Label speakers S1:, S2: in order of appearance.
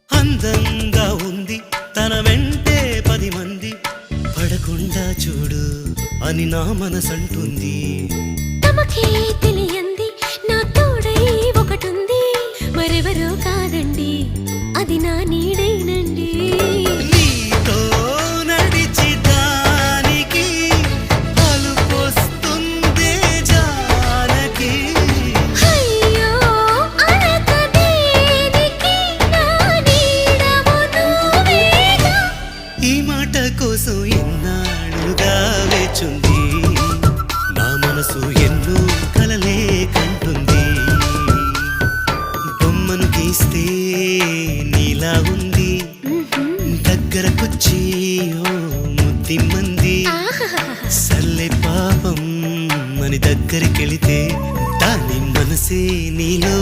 S1: అందంగా ఉంది తన వెంటే 10 మంది పడకుండా చూడు అని నా మనసంటుంది.
S2: తమకే తెలియంది నా తోడై ఒకటుంది, మరెవరో కాదండి అది నా నీడైనండి.
S1: నీతో నడిచి దానికి అలుపొస్తుందే జానకి.
S2: అయ్యో అనక దేనికి నా నీడవు నువ్వేగా.
S1: ఈ మాట కోసం ఎన్నాళ్ళుగా వేచుంది నా మనసు, ఎన్నో కలలే కంటుంది. బొమ్మను గీస్తే నీలా ఉంది, దగ్గరకొచ్చి ఓ ముద్దిమ్మంది. సల్లే పాపం అని దగ్గరికెళితే దాని మనసే నీలో